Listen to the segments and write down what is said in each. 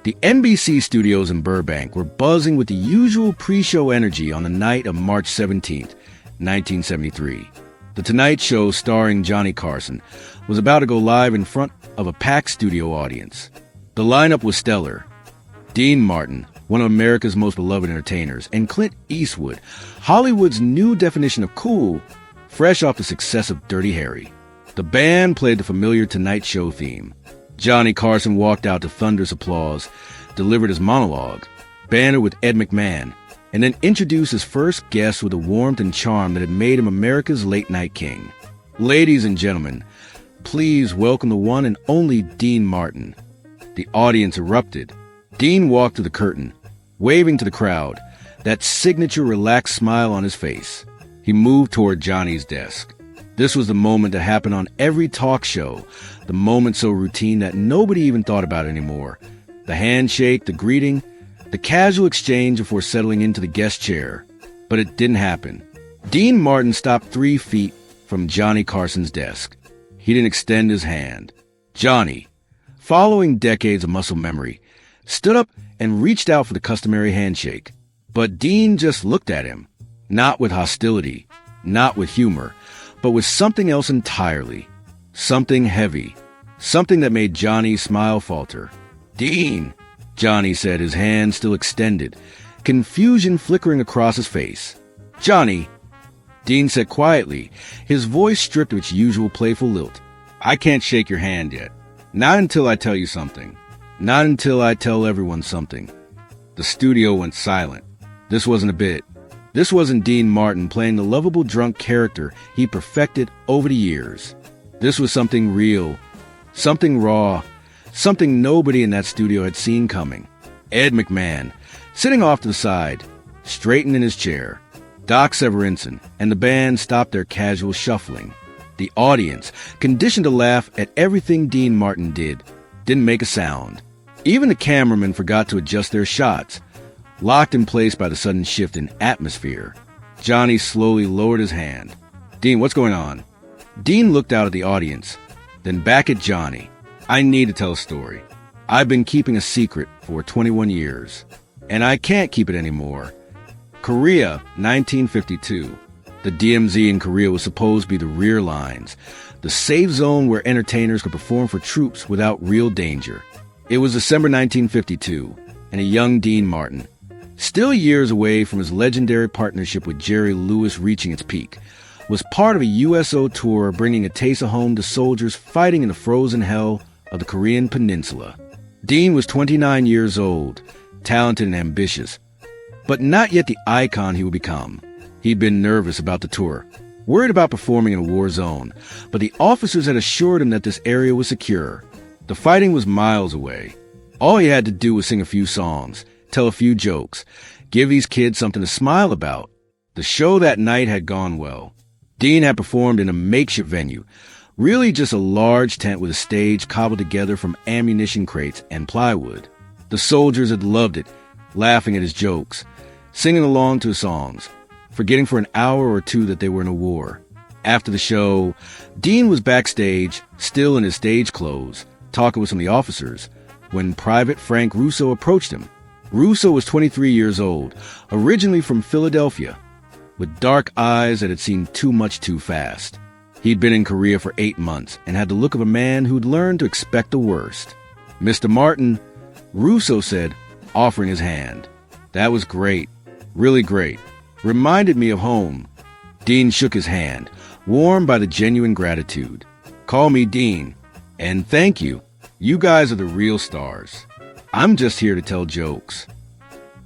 The NBC studios in Burbank were buzzing with the usual pre-show energy on the night of March 17th, 1973. The Tonight Show, starring Johnny Carson, was about to go live in front of a packed studio audience. The lineup was stellar. Dean Martin, one of America's most beloved entertainers, and Clint Eastwood, Hollywood's new definition of cool, fresh off the success of Dirty Harry. The band played the familiar Tonight Show theme. Johnny Carson walked out to thunderous applause, delivered his monologue, bantered with Ed McMahon, and then introduced his first guest with a warmth and charm that had made him America's late-night king. Ladies and gentlemen, please welcome the one and only Dean Martin. The audience erupted. Dean walked to the curtain, waving to the crowd, that signature relaxed smile on his face. He moved toward Johnny's desk. This was the moment that happened on every talk show, the moment so routine that nobody even thought about it anymore. The handshake, the greeting, the casual exchange before settling into the guest chair. But it didn't happen. Dean Martin stopped 3 feet from Johnny Carson's desk. He didn't extend his hand. Johnny, following decades of muscle memory, stood up and reached out for the customary handshake. But Dean just looked at him, not with hostility, not with humor, but with something else entirely. Something heavy. Something that made Johnny's smile falter. "Dean," Johnny said, his hand still extended, confusion flickering across his face. "Johnny," Dean said quietly, his voice stripped of its usual playful lilt. "I can't shake your hand yet. Not until I tell you something. Not until I tell everyone something." The studio went silent. This wasn't a bit. This wasn't Dean Martin playing the lovable drunk character he perfected over the years. This was something real, something raw, something nobody in that studio had seen coming. Ed McMahon, sitting off to the side, straightened in his chair. Doc Severinsen and the band stopped their casual shuffling. The audience, conditioned to laugh at everything Dean Martin did, didn't make a sound. Even the cameramen forgot to adjust their shots, locked in place by the sudden shift in atmosphere. Johnny slowly lowered his hand. "Dean, what's going on?" Dean looked out at the audience, then back at Johnny. "I need to tell a story. I've been keeping a secret for 21 years, and I can't keep it anymore." Korea, 1952. The DMZ in Korea was supposed to be the rear lines, the safe zone where entertainers could perform for troops without real danger. It was December 1952, and a young Dean Martin, still years away from his legendary partnership with Jerry Lewis reaching its peak, was part of a USO tour bringing a taste of home to soldiers fighting in the frozen hell of the Korean peninsula. Dean was 29 years old, talented and ambitious, but not yet the icon he would become. He'd been nervous about the tour, worried about performing in a war zone, but the officers had assured him that this area was secure. The fighting was miles away. All he had to do was sing a few songs, tell a few jokes, give these kids something to smile about. The show that night had gone well. Dean had performed in a makeshift venue, really just a large tent with a stage cobbled together from ammunition crates and plywood. The soldiers had loved it, laughing at his jokes, singing along to his songs, forgetting for an hour or two that they were in a war. After the show, Dean was backstage, still in his stage clothes, talking with some of the officers, when Private Frank Russo approached him. Russo was 23 years old, originally from Philadelphia, with dark eyes that had seen too much too fast. He'd been in Korea for 8 months and had the look of a man who'd learned to expect the worst. "Mr. Martin," Russo said, offering his hand. "That was great. Really great. Reminded me of home." Dean shook his hand, warmed by the genuine gratitude. "Call me Dean. And thank you. You guys are the real stars. I'm just here to tell jokes."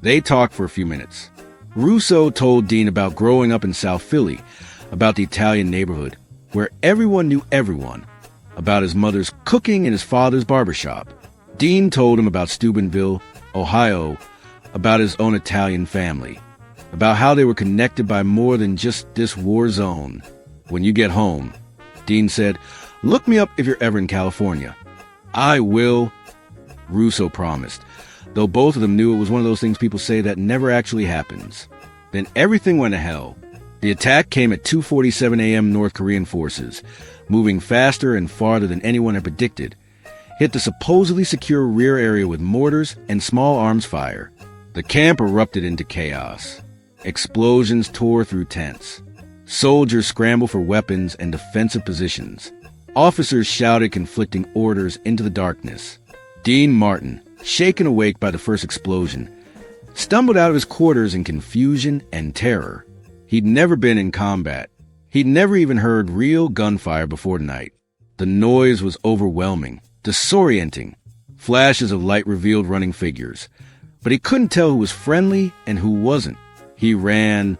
They talked for a few minutes. Russo told Dean about growing up in South Philly, about the Italian neighborhood, where everyone knew everyone, about his mother's cooking and his father's barbershop. Dean told him about Steubenville, Ohio, about his own Italian family, about how they were connected by more than just this war zone. "When you get home," Dean said, "look me up if you're ever in California." "I will," Russo promised, though both of them knew it was one of those things people say that never actually happens. Then everything went to hell. The attack came at 2:47 a.m. North Korean forces, moving faster and farther than anyone had predicted, hit the supposedly secure rear area with mortars and small arms fire. The camp erupted into chaos. Explosions tore through tents. Soldiers scrambled for weapons and defensive positions. Officers shouted conflicting orders into the darkness. Dean Martin, shaken awake by the first explosion, stumbled out of his quarters in confusion and terror. He'd never been in combat. He'd never even heard real gunfire before tonight. The noise was overwhelming, disorienting. Flashes of light revealed running figures. But he couldn't tell who was friendly and who wasn't. He ran,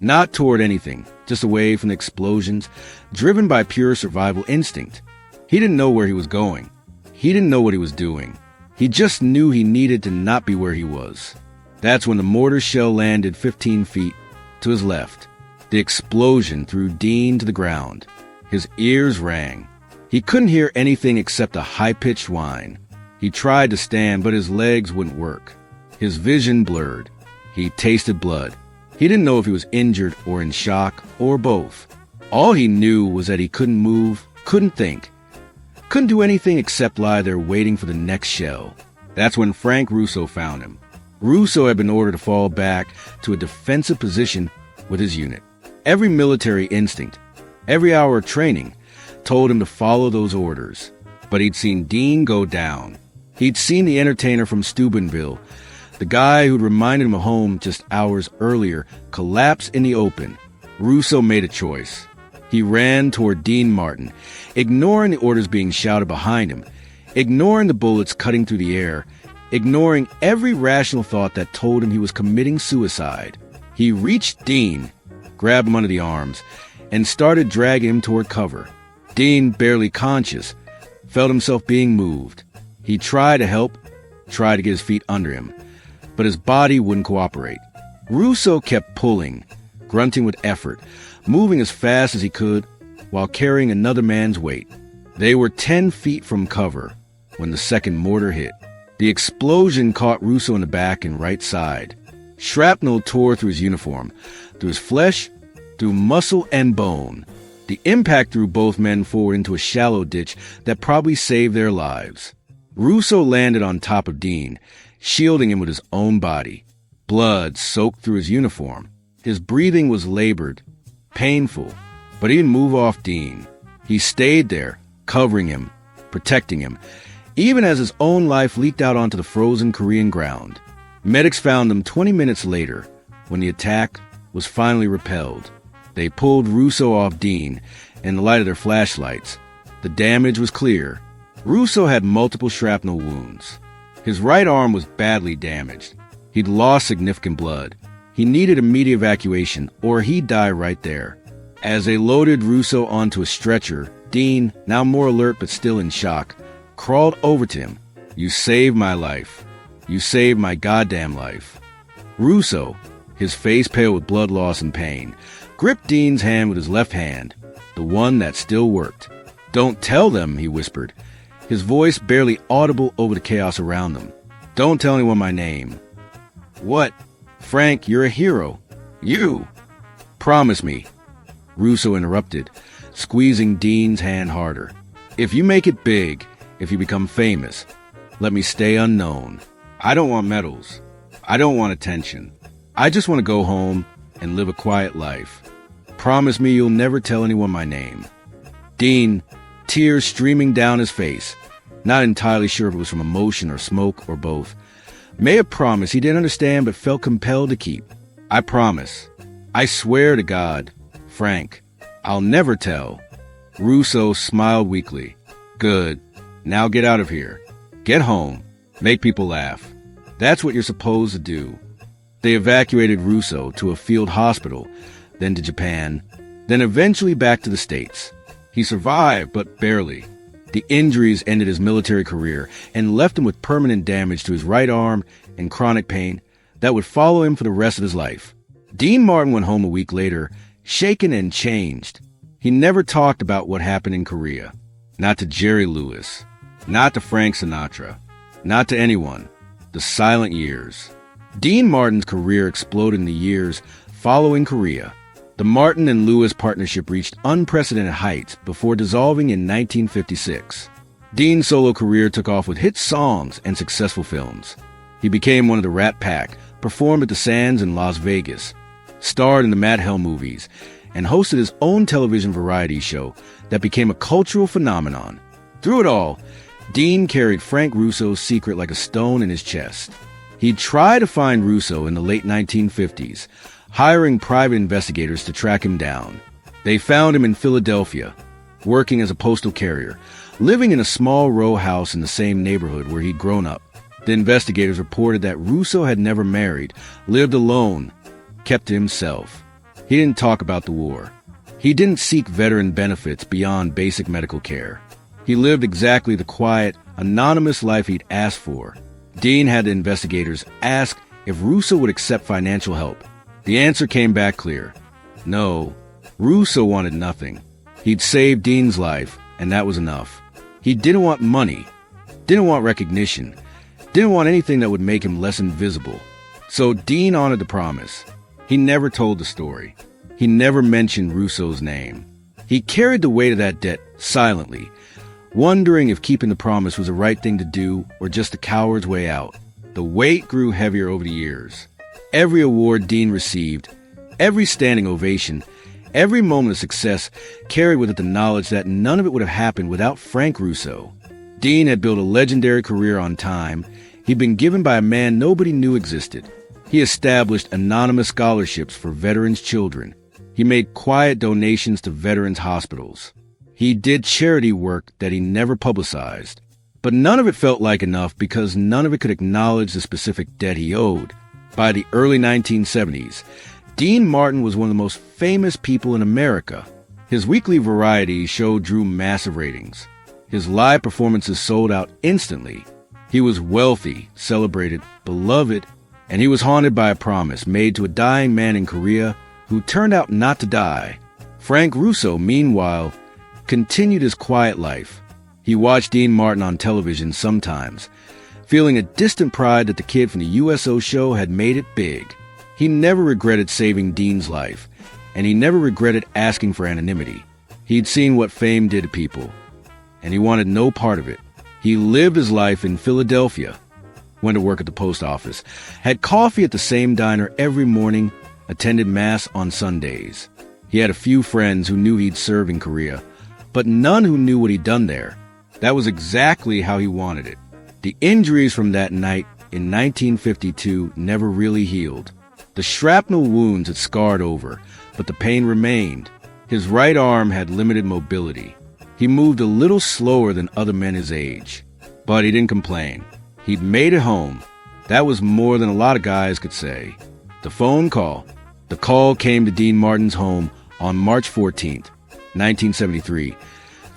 not toward anything, just away from the explosions, driven by pure survival instinct. He didn't know where he was going. He didn't know what he was doing. He just knew he needed to not be where he was. That's when the mortar shell landed 15 feet to his left. The explosion threw Dean to the ground. His ears rang. He couldn't hear anything except a high-pitched whine. He tried to stand, but his legs wouldn't work. His vision blurred. He tasted blood. He didn't know if he was injured or in shock or both. All he knew was that he couldn't move, couldn't think, couldn't do anything except lie there waiting for the next shell. That's when Frank Russo found him. Russo had been ordered to fall back to a defensive position with his unit. Every military instinct, every hour of training, told him to follow those orders. But he'd seen Dean go down. He'd seen the entertainer from Steubenville, the guy who'd reminded him of home just hours earlier, collapse in the open. Russo made a choice. He ran toward Dean Martin, ignoring the orders being shouted behind him, ignoring the bullets cutting through the air, ignoring every rational thought that told him he was committing suicide. He reached Dean, grabbed him under the arms, and started dragging him toward cover. Dean, barely conscious, felt himself being moved. He tried to help, tried to get his feet under him, but his body wouldn't cooperate. Russo kept pulling, grunting with effort, moving as fast as he could while carrying another man's weight. They were 10 feet from cover when the second mortar hit. The explosion caught Russo in the back and right side. Shrapnel tore through his uniform, through his flesh, through muscle and bone. The impact threw both men forward into a shallow ditch that probably saved their lives. Russo landed on top of Dean, shielding him with his own body. Blood soaked through his uniform. His breathing was labored, painful, but he didn't move off Dean. He stayed there, covering him, protecting him, even as his own life leaked out onto the frozen Korean ground. Medics found him 20 minutes later, when the attack was finally repelled. They pulled Russo off Dean in the light of their flashlights. The damage was clear. Russo had multiple shrapnel wounds. His right arm was badly damaged. He'd lost significant blood. He needed immediate evacuation, or he'd die right there. As they loaded Russo onto a stretcher, Dean, now more alert but still in shock, crawled over to him. "You saved my life. You saved my goddamn life." Russo, his face pale with blood loss and pain, gripped Dean's hand with his left hand, the one that still worked. "Don't tell them," he whispered, his voice barely audible over the chaos around them. "Don't tell anyone my name." "What? Frank, you're a hero. You." "Promise me," Russo interrupted, squeezing Dean's hand harder. "If you make it big, if you become famous, let me stay unknown. I don't want medals. I don't want attention. I just want to go home and live a quiet life. Promise me you'll never tell anyone my name." Dean, tears streaming down his face, not entirely sure if it was from emotion or smoke or both, made a promise he didn't understand but felt compelled to keep. "I promise. I swear to God, Frank, I'll never tell." Russo smiled weakly. "Good. Now get out of here. Get home. Make people laugh. That's what you're supposed to do." They evacuated Russo to a field hospital, then to Japan, then eventually back to the States. He survived, but barely. The injuries ended his military career and left him with permanent damage to his right arm and chronic pain that would follow him for the rest of his life. Dean Martin went home a week later, shaken and changed. He never talked about what happened in Korea. Not to Jerry Lewis. Not to Frank Sinatra. Not to anyone. The silent years. Dean Martin's career exploded in the years following Korea. The Martin and Lewis partnership reached unprecedented heights before dissolving in 1956. Dean's solo career took off with hit songs and successful films. He became one of the Rat Pack, performed at the Sands in Las Vegas, starred in the Matt Helm movies, and hosted his own television variety show that became a cultural phenomenon. Through it all, Dean carried Frank Russo's secret like a stone in his chest. He'd try to find Russo in the late 1950s, hiring private investigators to track him down. They found him in Philadelphia, working as a postal carrier, living in a small row house in the same neighborhood where he'd grown up. The investigators reported that Russo had never married, lived alone, kept to himself. He didn't talk about the war. He didn't seek veteran benefits beyond basic medical care. He lived exactly the quiet, anonymous life he'd asked for. Dean had the investigators ask if Russo would accept financial help. The answer came back clear. No, Russo wanted nothing. He'd saved Dean's life, and that was enough. He didn't want money, didn't want recognition, didn't want anything that would make him less invisible. So Dean honored the promise. He never told the story. He never mentioned Russo's name. He carried the weight of that debt silently, wondering if keeping the promise was the right thing to do or just a coward's way out. The weight grew heavier over the years. Every award Dean received, every standing ovation, every moment of success carried with it the knowledge that none of it would have happened without Frank Russo. Dean had built a legendary career on time. He'd been given by a man nobody knew existed. He established anonymous scholarships for veterans' children. He made quiet donations to veterans' hospitals. He did charity work that he never publicized. But none of it felt like enough because none of it could acknowledge the specific debt he owed. By the early 1970s, Dean Martin was one of the most famous people in America. His weekly variety show drew massive ratings. His live performances sold out instantly. He was wealthy, celebrated, beloved, and he was haunted by a promise made to a dying man in Korea who turned out not to die. Frank Russo, meanwhile, continued his quiet life. He watched Dean Martin on television sometimes, feeling a distant pride that the kid from the USO show had made it big. He never regretted saving Dean's life, and he never regretted asking for anonymity. He'd seen what fame did to people, and he wanted no part of it. He lived his life in Philadelphia, went to work at the post office, had coffee at the same diner every morning, attended Mass on Sundays. He had a few friends who knew he'd served in Korea, but none who knew what he'd done there. That was exactly how he wanted it. The injuries from that night in 1952 never really healed. The shrapnel wounds had scarred over, but the pain remained. His right arm had limited mobility. He moved a little slower than other men his age, but he didn't complain. He'd made it home. That was more than a lot of guys could say. The phone call. The call came to Dean Martin's home on March 14th, 1973,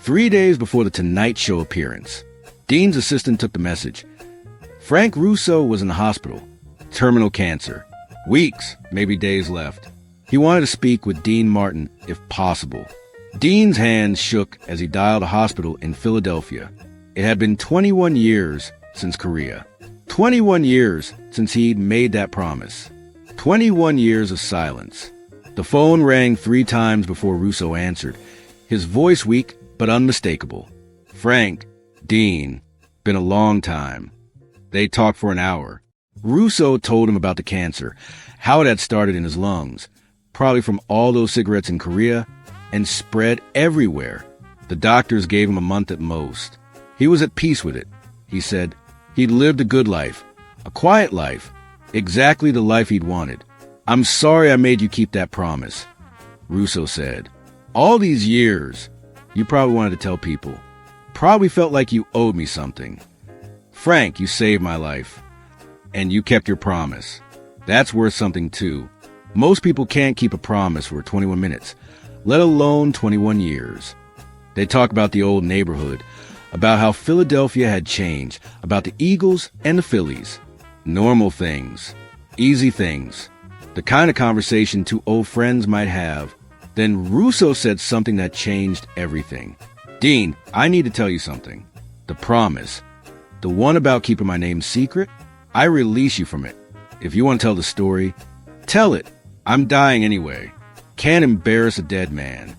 3 days before the Tonight Show appearance. Dean's assistant took the message. Frank Russo was in the hospital. Terminal cancer. Weeks, maybe days left. He wanted to speak with Dean Martin, if possible. Dean's hands shook as he dialed a hospital in Philadelphia. It had been 21 years since Korea. 21 years since he'd made that promise. 21 years of silence. The phone rang 3 times before Russo answered, his voice weak but unmistakable. Frank, Dean, been a long time. They talked for an hour. Russo told him about the cancer, how it had started in his lungs, probably from all those cigarettes in Korea, and spread everywhere. The doctors gave him a month at most. He was at peace with it. He said he'd lived a good life, a quiet life, exactly the life he'd wanted. I'm sorry I made you keep that promise, Russo said. All these years, you probably wanted to tell people. Probably felt like you owed me something. Frank, you saved my life. And you kept your promise. That's worth something too. Most people can't keep a promise for 21 minutes, let alone 21 years. They talk about the old neighborhood, about how Philadelphia had changed, about the Eagles and the Phillies. Normal things, easy things, the kind of conversation 2 old friends might have. Then Russo said something that changed everything. Dean, I need to tell you something. The promise, the one about keeping my name secret, I release you from it. If you want to tell the story, tell it. I'm dying anyway. Can't embarrass a dead man.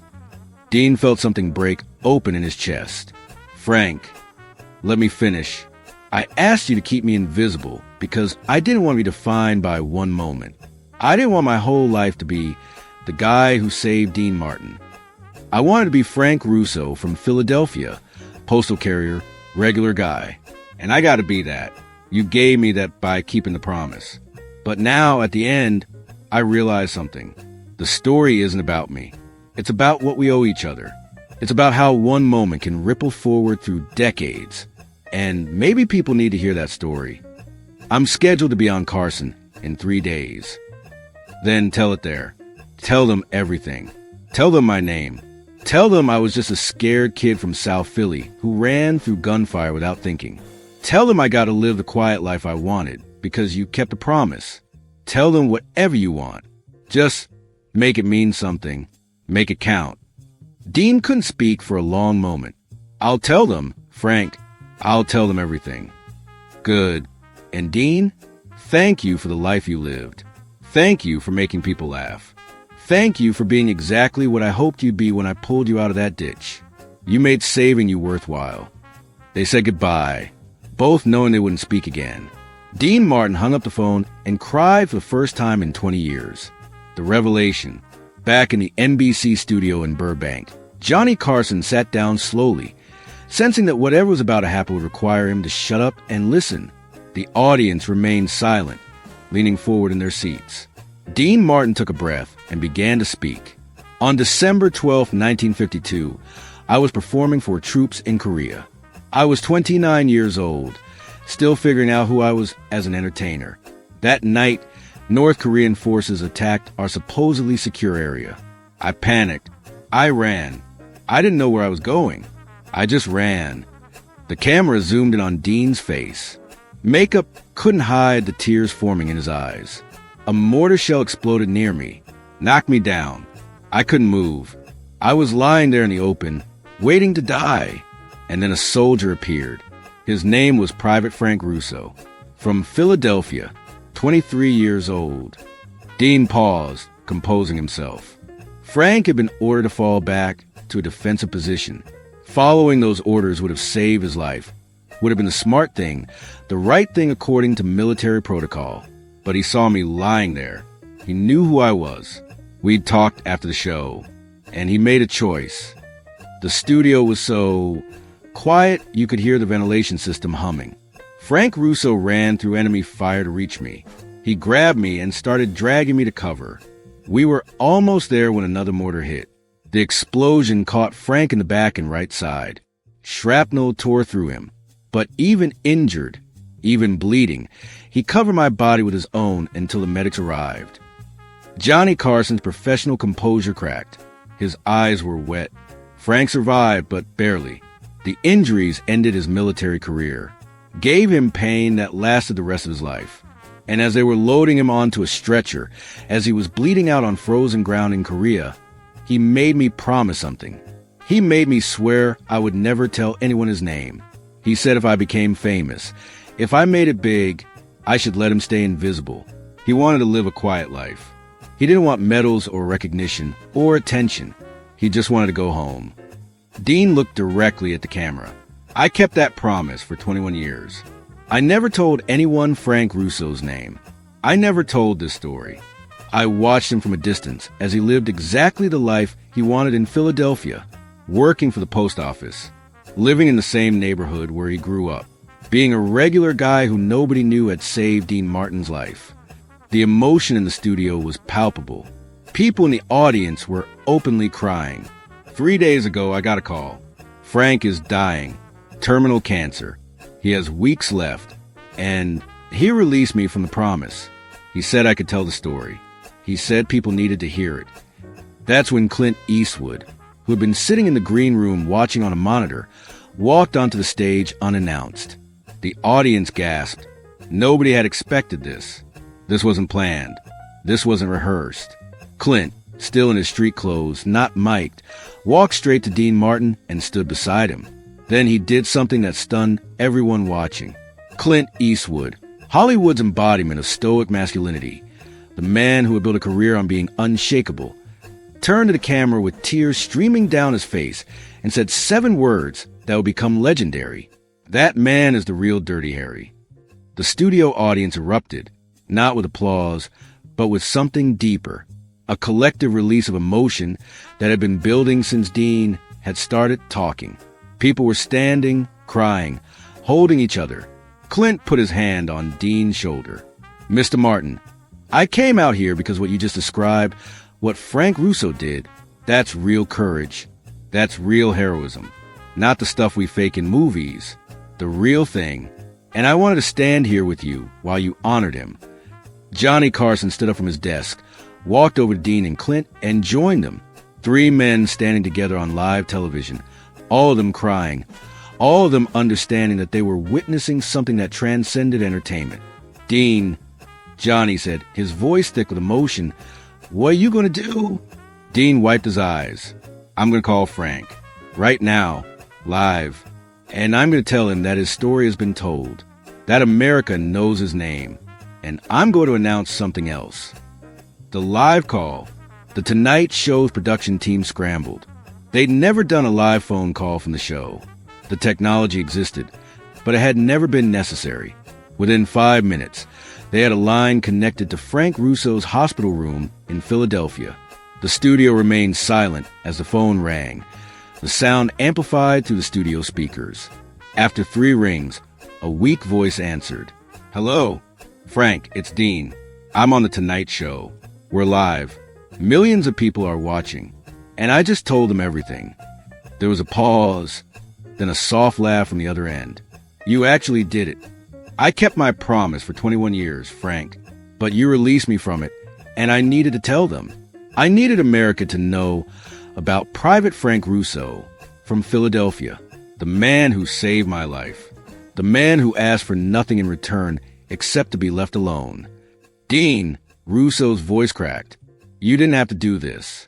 Dean felt something break open in his chest. Frank, Let me finish. I asked you to keep me invisible because I didn't want to be defined by one moment. I didn't want my whole life to be the guy who saved Dean Martin. I wanted to be Frank Russo from Philadelphia, postal carrier, regular guy. And I got to be that. You gave me that by keeping the promise. But now, at the end, I realized something. The story isn't about me. It's about what we owe each other. It's about how one moment can ripple forward through decades. And maybe people need to hear that story. I'm scheduled to be on Carson in 3 days. Then tell it there. Tell them everything. Tell them my name. Tell them I was just a scared kid from South Philly who ran through gunfire without thinking. Tell them I got to live the quiet life I wanted because you kept a promise. Tell them whatever you want. Just make it mean something. Make it count. Dean couldn't speak for a long moment. I'll tell them, Frank. I'll tell them everything. Good. And Dean, thank you for the life you lived. Thank you for making people laugh. Thank you for being exactly what I hoped you'd be when I pulled you out of that ditch. You made saving you worthwhile. They said goodbye, both knowing they wouldn't speak again. Dean Martin hung up the phone and cried for the first time in 20 years. The revelation. Back in the NBC studio in Burbank, Johnny Carson sat down slowly, sensing that whatever was about to happen would require him to shut up and listen. The audience remained silent, leaning forward in their seats. Dean Martin took a breath and began to speak. On December 12, 1952, I was performing for troops in Korea. I was 29 years old, still figuring out who I was as an entertainer. That night, North Korean forces attacked our supposedly secure area. I panicked. I ran. I didn't know where I was going. I just ran. The camera zoomed in on Dean's face. Makeup couldn't hide the tears forming in his eyes. A mortar shell exploded near me, knocked me down. I couldn't move. I was lying there in the open, waiting to die. And then a soldier appeared. His name was Private Frank Russo, from Philadelphia, 23 years old. Dean paused, composing himself. Frank had been ordered to fall back to a defensive position. Following those orders would have saved his life, would have been the smart thing, the right thing according to military protocol. But he saw me lying there. He knew who I was. We'd talked after the show, and he made a choice. The studio was so quiet you could hear the ventilation system humming. Frank Russo ran through enemy fire to reach me. He grabbed me and started dragging me to cover. We were almost there when another mortar hit. The explosion caught Frank in the back and right side. Shrapnel tore through him. But even injured, even bleeding, he covered my body with his own until the medics arrived. Johnny Carson's professional composure cracked. His eyes were wet. Frank survived, but barely. The injuries ended his military career, gave him pain that lasted the rest of his life. And as they were loading him onto a stretcher, as he was bleeding out on frozen ground in Korea, he made me promise something. He made me swear I would never tell anyone his name. He said if I became famous, if I made it big, I should let him stay invisible. He wanted to live a quiet life. He didn't want medals or recognition or attention. He just wanted to go home. Dean looked directly at the camera. I kept that promise for 21 years. I never told anyone Frank Russo's name. I never told this story. I watched him from a distance as he lived exactly the life he wanted in Philadelphia, working for the post office, living in the same neighborhood where he grew up, being a regular guy who nobody knew had saved Dean Martin's life. The emotion in the studio was palpable. People in the audience were openly crying. 3 days ago, I got a call. Frank is dying. Terminal cancer. He has weeks left. And he released me from the promise. He said I could tell the story. He said people needed to hear it. That's when Clint Eastwood, who had been sitting in the green room watching on a monitor, walked onto the stage unannounced. The audience gasped. Nobody had expected this. This wasn't planned. This wasn't rehearsed. Clint, still in his street clothes, not mic'd, walked straight to Dean Martin and stood beside him. Then he did something that stunned everyone watching. Clint Eastwood, Hollywood's embodiment of stoic masculinity, the man who had built a career on being unshakable, turned to the camera with tears streaming down his face and said 7 words that would become legendary. That man is the real Dirty Harry. The studio audience erupted, not with applause, but with something deeper, a collective release of emotion that had been building since Dean had started talking. People were standing, crying, holding each other. Clint put his hand on Dean's shoulder. Mr. Martin, I came out here because what you just described, what Frank Russo did, that's real courage. That's real heroism. Not the stuff we fake in movies. The real thing. And I wanted to stand here with you while you honored him. Johnny Carson stood up from his desk, walked over to Dean and Clint, and joined them. 3 men standing together on live television, all of them crying, all of them understanding that they were witnessing something that transcended entertainment. Dean, Johnny said, his voice thick with emotion, "What are you going to do?" Dean wiped his eyes. "I'm going to call Frank. Right now. Live. And I'm going to tell him that his story has been told, that America knows his name, and I'm going to announce something else." The live call. The Tonight Show's production team scrambled. They'd never done a live phone call from the show. The technology existed, but it had never been necessary. Within 5 minutes, they had a line connected to Frank Russo's hospital room in Philadelphia. The studio remained silent as the phone rang. The sound amplified through the studio speakers. After 3 rings, a weak voice answered. "Hello, Frank, it's Dean. I'm on The Tonight Show. We're live. Millions of people are watching. And I just told them everything." There was a pause, then a soft laugh from the other end. "You actually did it. I kept my promise for 21 years, Frank, but you released me from it, and I needed to tell them. I needed America to know about Private Frank Russo from Philadelphia, the man who saved my life, the man who asked for nothing in return except to be left alone." "Dean," Russo's voice cracked, "you didn't have to do this."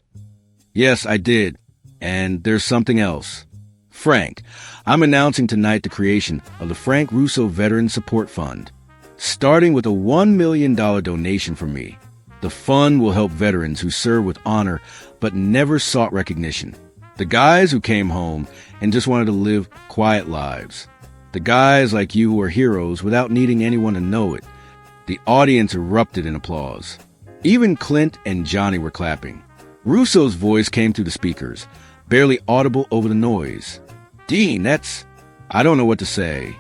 "Yes, I did. And there's something else. Frank, I'm announcing tonight the creation of the Frank Russo Veteran Support Fund, starting with a $1 million donation from me. The fund will help veterans who serve with honor but never sought recognition. The guys who came home and just wanted to live quiet lives. The guys like you who are heroes without needing anyone to know it." The audience erupted in applause. Even Clint and Johnny were clapping. Russo's voice came through the speakers, barely audible over the noise. "Dean, I don't know what to say.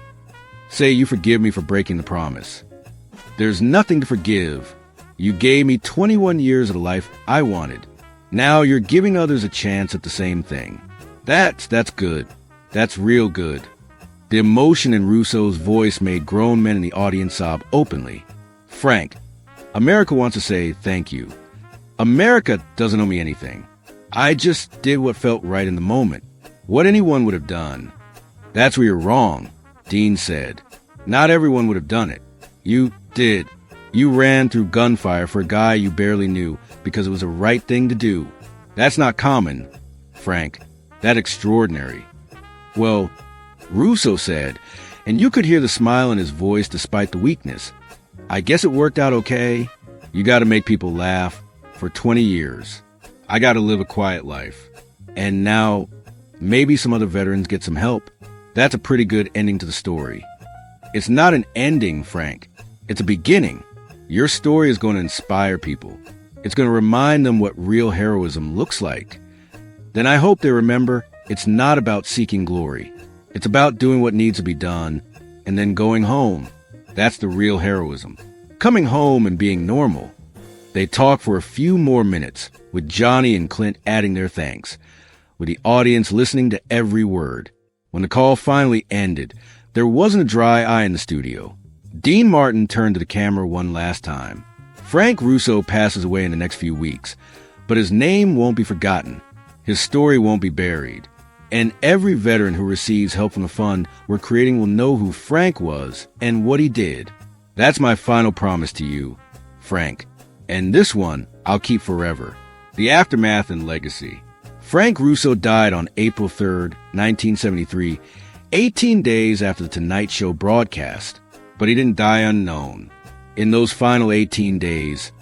Say you forgive me for breaking the promise." "There's nothing to forgive. You gave me 21 years of the life I wanted. Now you're giving others a chance at the same thing. That's good. That's real good." The emotion in Russo's voice made grown men in the audience sob openly. "Frank, America wants to say thank you. America doesn't owe me anything. I just did what felt right in the moment. What anyone would have done." "That's where you're wrong," Dean said. "Not everyone would have done it. You did. You ran through gunfire for a guy you barely knew because it was the right thing to do. That's not common, Frank. That's extraordinary." "Well," Russo said, and you could hear the smile in his voice despite the weakness, "I guess it worked out okay. You got to make people laugh. For 20 years. I got to live a quiet life. And now, maybe some other veterans get some help. That's a pretty good ending to the story." "It's not an ending, Frank. It's a beginning. Your story is going to inspire people. It's going to remind them what real heroism looks like. Then I hope they remember it's not about seeking glory. It's about doing what needs to be done and then going home. That's the real heroism. Coming home and being normal." They talked for a few more minutes, with Johnny and Clint adding their thanks, with the audience listening to every word. When the call finally ended, there wasn't a dry eye in the studio. Dean Martin turned to the camera one last time. "Frank Russo passes away in the next few weeks, but his name won't be forgotten. His story won't be buried. And every veteran who receives help from the fund we're creating will know who Frank was and what he did. That's my final promise to you, Frank. And this one I'll keep forever. The aftermath and legacy." Frank Russo died on April 3rd, 1973, 18 days after the Tonight Show broadcast. But he didn't die unknown. In those final 18 days,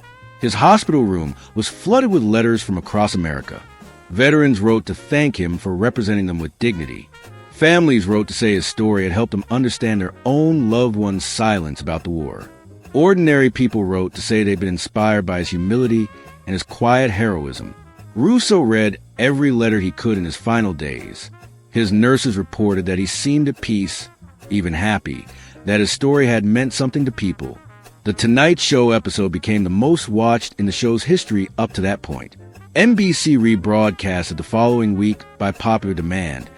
his hospital room was flooded with letters from across America. Veterans wrote to thank him for representing them with dignity. Families wrote to say his story had helped them understand their own loved ones' silence about the war. Ordinary people wrote to say they'd been inspired by his humility and his quiet heroism. Russo read every letter he could in his final days. His nurses reported that he seemed at peace, even happy, that his story had meant something to people. The Tonight Show episode became the most watched in the show's history up to that point. NBC rebroadcast it the following week by popular demand,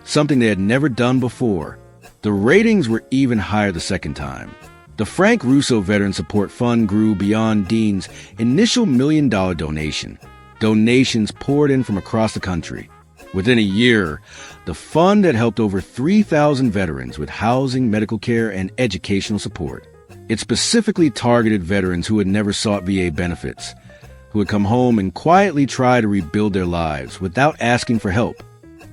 something they had never done before. The ratings were even higher the second time. The Frank Russo Veteran Support Fund grew beyond Dean's initial $1 million donation. Donations poured in from across the country. Within a year, the fund had helped over 3,000 veterans with housing, medical care, and educational support. It specifically targeted veterans who had never sought VA benefits, who had come home and quietly tried to rebuild their lives without asking for help.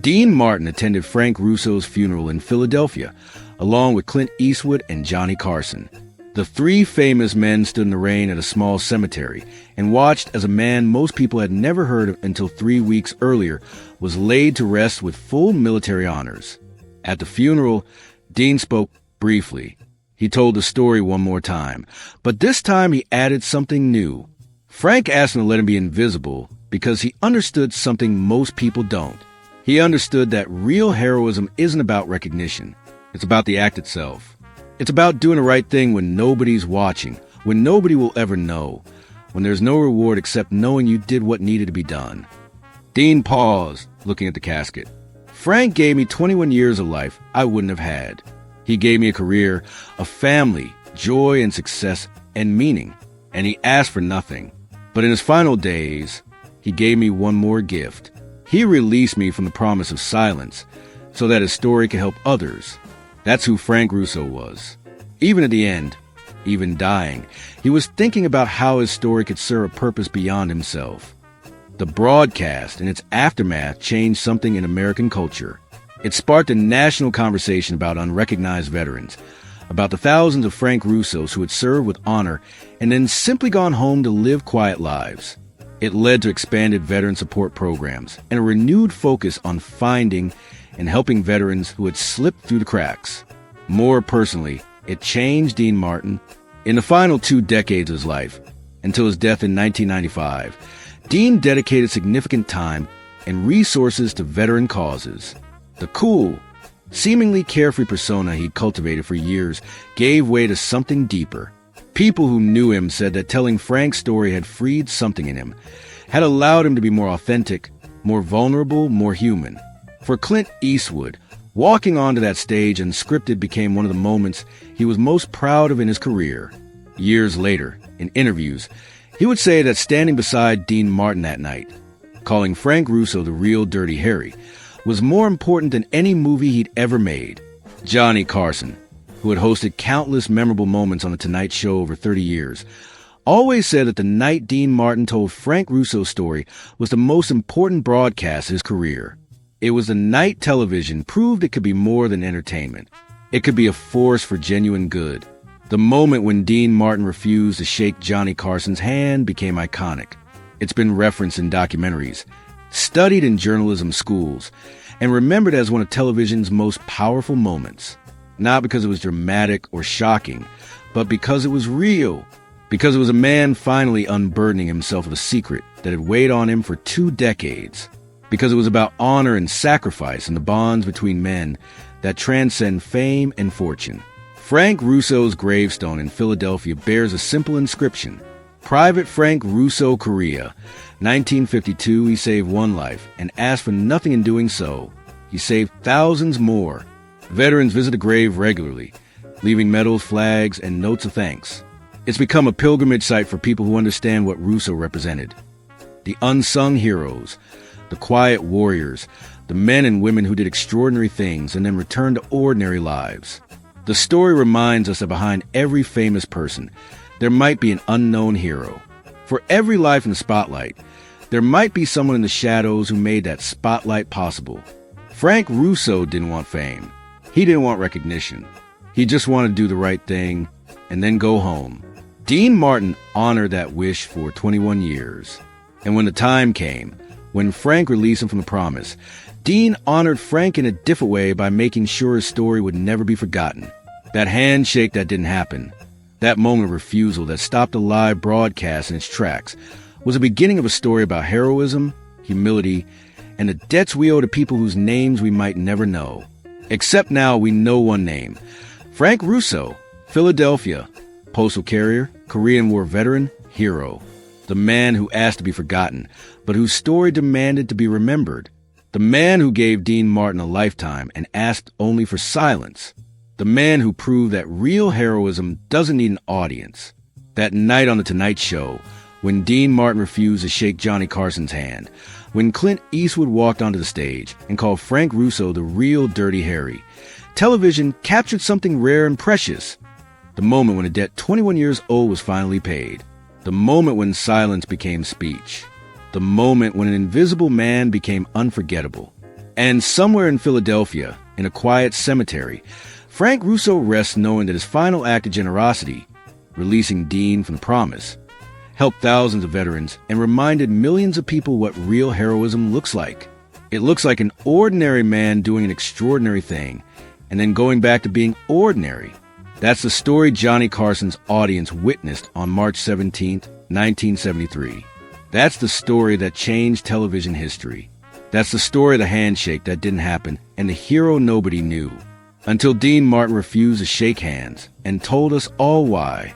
Dean Martin attended Frank Russo's funeral in Philadelphia, along with Clint Eastwood and Johnny Carson. The three famous men stood in the rain at a small cemetery and watched as a man most people had never heard of until 3 weeks earlier was laid to rest with full military honors. At the funeral, Dean spoke briefly. He told the story one more time, but this time he added something new. Frank asked him to let him be invisible because he understood something most people don't. He understood that real heroism isn't about recognition. It's about the act itself. It's about doing the right thing when nobody's watching, when nobody will ever know, when there's no reward except knowing you did what needed to be done. Dean paused, looking at the casket. Frank gave me 21 years of life I wouldn't have had. He gave me a career, a family, joy and success and meaning, and he asked for nothing. But in his final days, he gave me one more gift. He released me from the promise of silence so that his story could help others. That's who Frank Russo was. Even at the end, even dying, he was thinking about how his story could serve a purpose beyond himself. The broadcast and its aftermath changed something in American culture. It sparked a national conversation about unrecognized veterans, about the thousands of Frank Russos who had served with honor and then simply gone home to live quiet lives. It led to expanded veteran support programs and a renewed focus on finding and helping veterans who had slipped through the cracks. More personally, it changed Dean Martin. In the final 2 decades of his life, until his death in 1995, Dean dedicated significant time and resources to veteran causes. The cool, seemingly carefree persona he'd cultivated for years gave way to something deeper. People who knew him said that telling Frank's story had freed something in him, had allowed him to be more authentic, more vulnerable, more human. For Clint Eastwood, walking onto that stage unscripted became one of the moments he was most proud of in his career. Years later, in interviews, he would say that standing beside Dean Martin that night, calling Frank Russo the real Dirty Harry, was more important than any movie he'd ever made. Johnny Carson, who had hosted countless memorable moments on The Tonight Show over 30 years, always said that the night Dean Martin told Frank Russo's story was the most important broadcast of his career. It was the night television proved it could be more than entertainment. It could be a force for genuine good. The moment when Dean Martin refused to shake Johnny Carson's hand became iconic. It's been referenced in documentaries, studied in journalism schools, and remembered as one of television's most powerful moments. Not because it was dramatic or shocking, but because it was real. Because it was a man finally unburdening himself of a secret that had weighed on him for 2 decades. Because it was about honor and sacrifice and the bonds between men that transcend fame and fortune. Frank Russo's gravestone in Philadelphia bears a simple inscription. Private Frank Russo, Korea. 1952, he saved 1 life and asked for nothing in doing so. He saved thousands more. Veterans visit the grave regularly, leaving medals, flags, and notes of thanks. It's become a pilgrimage site for people who understand what Russo represented. The unsung heroes, the quiet warriors, the men and women who did extraordinary things and then returned to ordinary lives. The story reminds us that behind every famous person, there might be an unknown hero. For every life in the spotlight, there might be someone in the shadows who made that spotlight possible. Frank Russo didn't want fame. He didn't want recognition. He just wanted to do the right thing and then go home. Dean Martin honored that wish for 21 years. And when the time came, when Frank released him from the promise, Dean honored Frank in a different way by making sure his story would never be forgotten. That handshake that didn't happen, that moment of refusal that stopped a live broadcast in its tracks, was the beginning of a story about heroism, humility, and the debts we owe to people whose names we might never know. Except now we know one name. Frank Russo, Philadelphia, postal carrier, Korean War veteran, hero. The man who asked to be forgotten, but whose story demanded to be remembered. The man who gave Dean Martin a lifetime and asked only for silence. The man who proved that real heroism doesn't need an audience. That night on The Tonight Show, when Dean Martin refused to shake Johnny Carson's hand, when Clint Eastwood walked onto the stage and called Frank Russo the real Dirty Harry, television captured something rare and precious. The moment when a debt 21 years old was finally paid. The moment when silence became speech. The moment when an invisible man became unforgettable. And somewhere in Philadelphia, in a quiet cemetery, Frank Russo rests knowing that his final act of generosity, releasing Dean from the promise, helped thousands of veterans and reminded millions of people what real heroism looks like. It looks like an ordinary man doing an extraordinary thing, and then going back to being ordinary. That's the story Johnny Carson's audience witnessed on March 17, 1973. That's the story that changed television history. That's the story of the handshake that didn't happen and the hero nobody knew. Until Dean Martin refused to shake hands and told us all why.